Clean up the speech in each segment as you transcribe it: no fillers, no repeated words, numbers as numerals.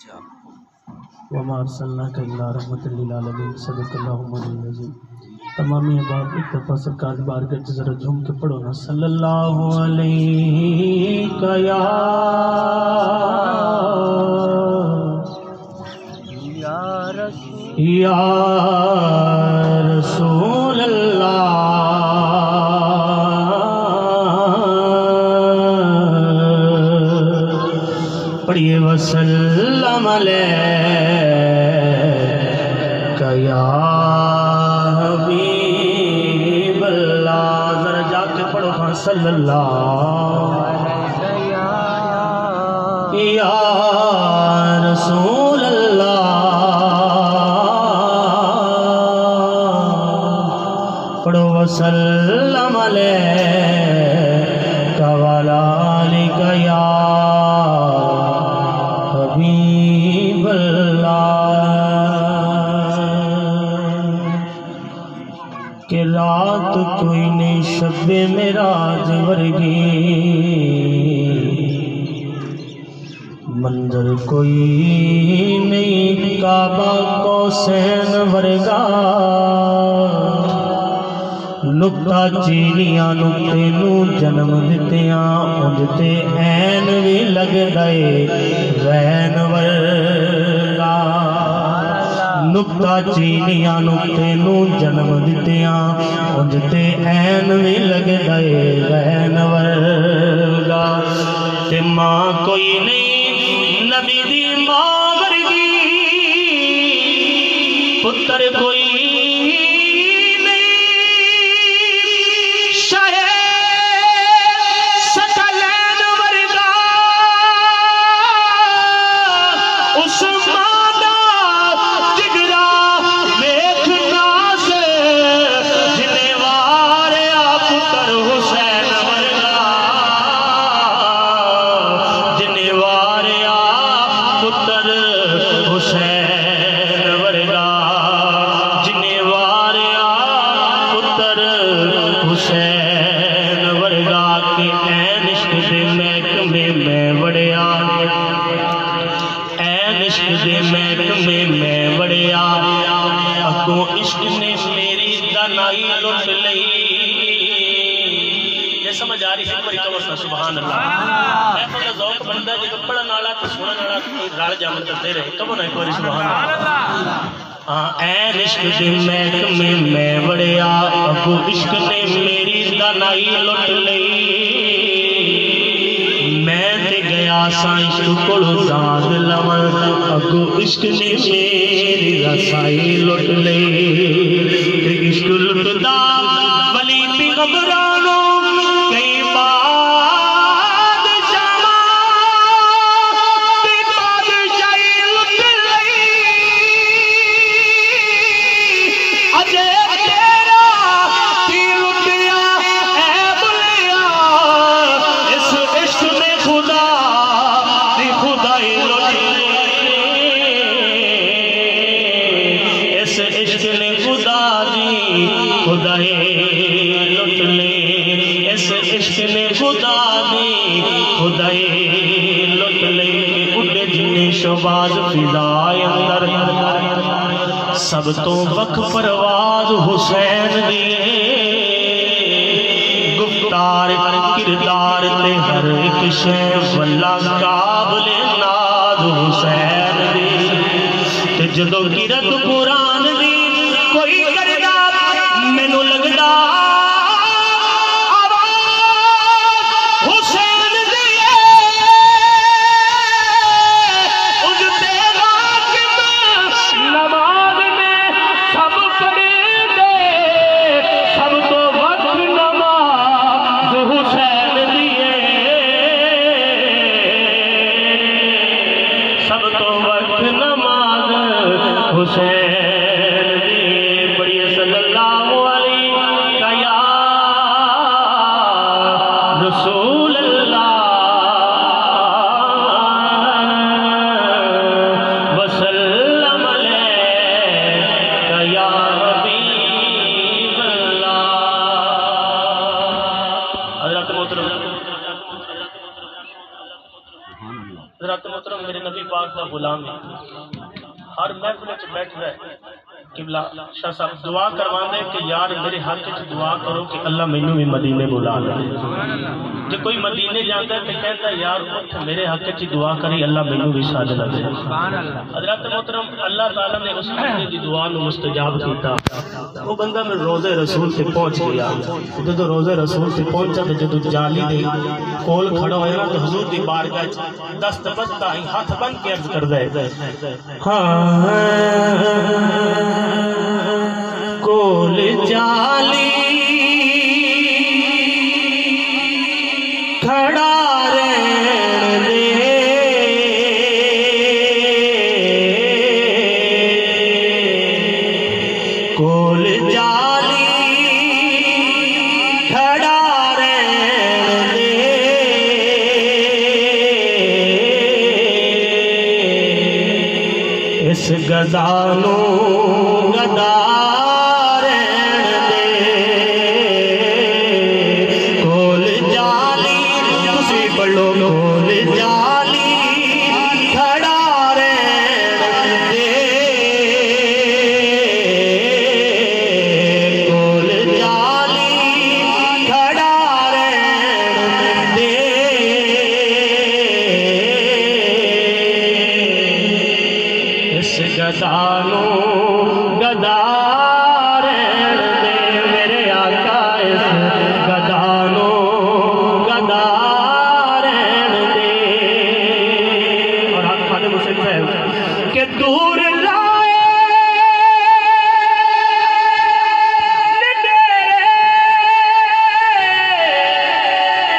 वमा अर्सलनाका इल्ला रहमतल लिल आलमीन। सदक़ल्लाहु मौलाना अज़ीम। तमामी अहबाब एक दफ़ा सरकार बारगाह में ज़रा झूम के पढ़ो ना, सल्लल्लाहु अलैका या रसूल अल्लाह। पढ़िए वसल्लम अलैका या हबीब अल्लाह। जरा जाके पढ़ो सल्लल्लाहु या रसूल अल्लाह। पढ़ो वसल्लम अलैका वाला आलिका या हबीब अल्लाह। के रात कोई नहीं शब्बे मेराज वर्गी, मंजर कोई नहीं काबा कौसैन वर्गा। नुक्ता चीनिया नुक्ते नू जन्म दित्तिया उंजते ऐन भी लगदा ए रैन वर्गा। नुक्ता चीनिया नुक्ते नू जन्म दित्तिया उंजते ऐन भी लगदा ए रैन वर्गा। ते मां कोई नहीं नबी दी मां वर्गी, पुत्र कोई सुभान अल्लाह। ऐसा ज़ौक़ बनता है जो पढ़ने वाला तो सुनने वाला रल जामन करते रहे। कब ना एक बार सुभान अल्लाह। हाँ ऐ इश्क दे महकमे मैं वड़िया, अगो इश्क ने मेरी दानाई लुट लई। मैं ते गया सा इश्क कोलों दाद लवन, अगो इश्क ने मेरी रसाई लुट लई। इश्क लुटदा वली पैगंबरानो कई शोबाज फिजाए अंदर। सब तो वख परवाज हुसैन दिए, गुफ्तार किरदार ते हर एक शै वल्ला काबले नाज हुसैन दी। ते जदों किरत कुरान दी कोई करदा मैनू लगदा मेरे नबी पाक का गुलाम है। हर महफिल च बैठ रहे किबला शाह साहब दुआ करवांदे कि यार मेरे हक च दुआ करो कि अल्लाह मैनू भी मदीने बुला ले। जो कोई मदीने जाता है तो कहता है यार उठ मेरे हक च दुआ करी अल्लाह मैनू भी साथ लगे। हज़रत मोहतरम अल्लाह ताला ने उस बंदे की दुआ को मुस्तजाब किया। वो बंदा मैं रोज़े रसूल से पहुंच गया। जो रोज़े रसूल से पहुंचा तो जो जाली दे कोल खड़ा होया तो हुजूर दी बारगाह च दस्त बस्ता ही हाथ बन के अर्ज कर दे हाँ कोल जाली खड़ा रहन दे कोल जाली खड़ा रहन दे इस गदानो गदा गदानो गदार दे मेरे आका इस गदानो गदार दे। और आप खाने मुझसे के दूर लाए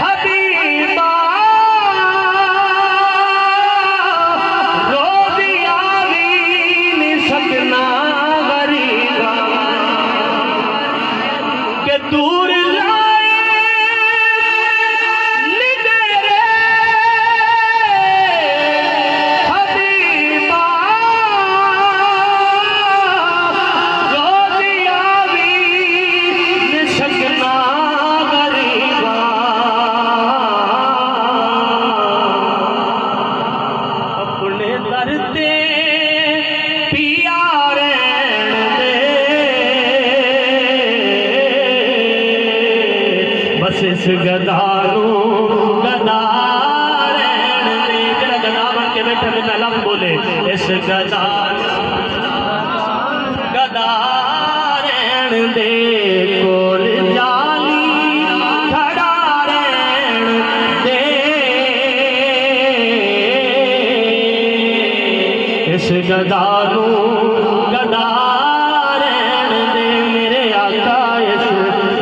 हबीबा सकना गरीबा के दूर लाए निगरे हबीबा रोदिया भी सकना गरीबा अपने दर्दे इस गदारू गदार दे जरा गदा बन के बैठे में लफ्ज़ बोले इस गदार दे कोल जाली खड़ा रहन दे इस गदारू गदार दे मेरे आका इस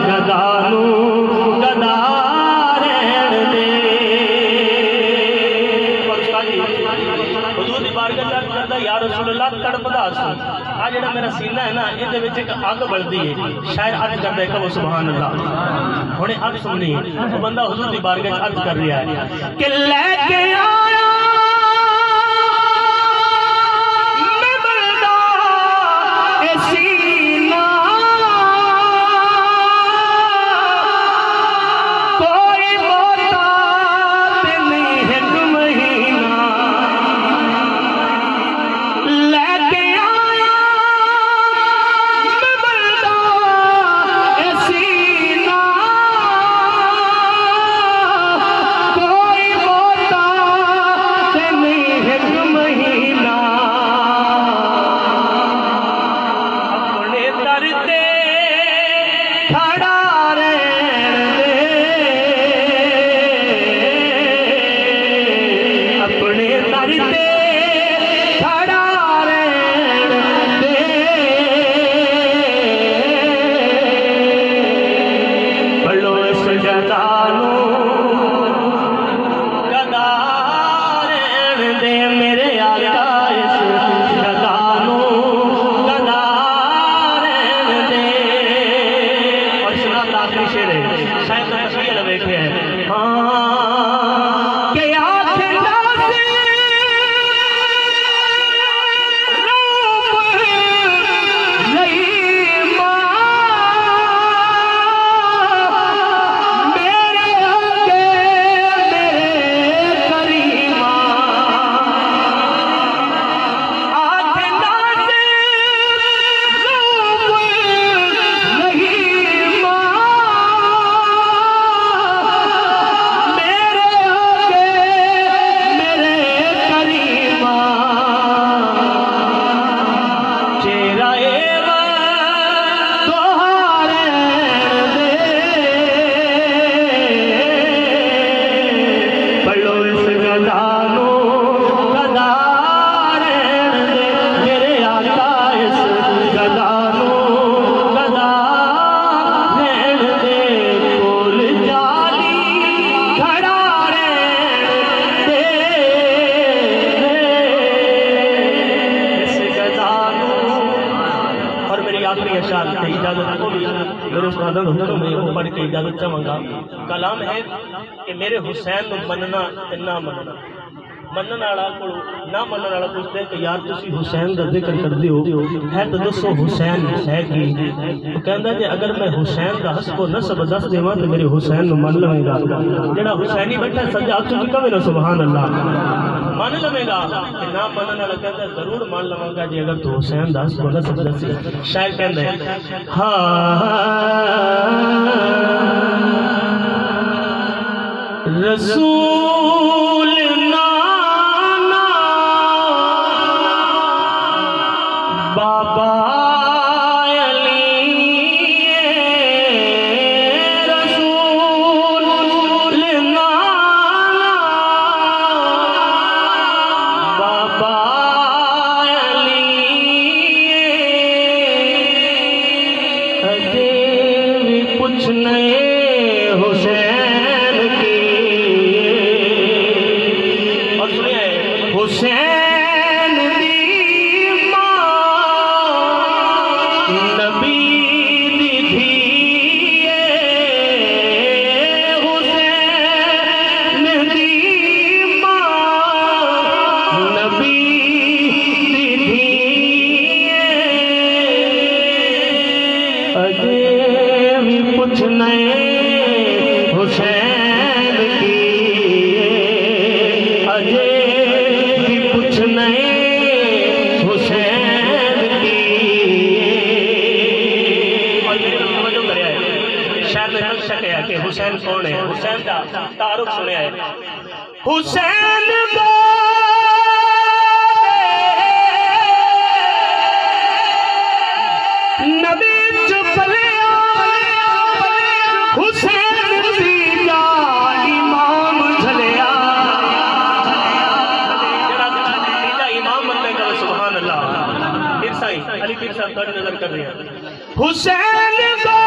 गदारू यार रसूलुल्लाह तड़पदा सी आ जेड़ा मेरा सीना है ना इहदे विच एक अग बलदी है शायर अर्ज करदा है कहो सुभान अल्लाह। हुणे अब सुनी वो बंदा हुजूर दी बारगाह च अर्ज कर रहा है कि लेके आया मैं बंदा ए सीना कोई मोहताज नहीं है महीना लेके आया मैं बंदा ए सीना कोई मोहताज आखिरी अशार की इजाजत को भी मेरे मुकादम हुजूर में वो पढ़ के इजाजत चाहूंगा। कलाम है कि मेरे हुसैन को मनना ते ना मनना, मनन वाला को ना मनन वाला पूछते कि यार तुसी हुसैन का जिक्र करते हो है तो दसो हुसैन है कि तो कहंदा जे अगर मैं हुसैन का हस्बो नस्ब दस देवां तो मेरे हुसैन नु मन लवेगा। जेड़ा हुसैनी बैठा सजा अख चुकी कवे ना सुभान अल्लाह मान लवेगा कि ना मनन वाला कहंदा जरूर मान लवांगा जी अगर तू हुसैन का हस्बो नस्ब दसी। शायद कहंदा हां रसूल बाबा अली रसूल नाना बाबा अली अजे भी कुछ नहीं हुसैन की। और सुनिए हुसैन कुछ नहीं हुसैन की, अजय भी कुछ नहीं हुसैन की। और मेरे समझो करे शायद में शक है कि हुसैन कौन है। हुसैन का तारुफ सुने है हुसैन को नबी चुपले हुसैन सीधा इमाम झलिया जरा इमाम बनने का सुभान अल्लाह। पीर साईं अली पीर साहब थोड़ी नजर कर रहे हैं हुसैन को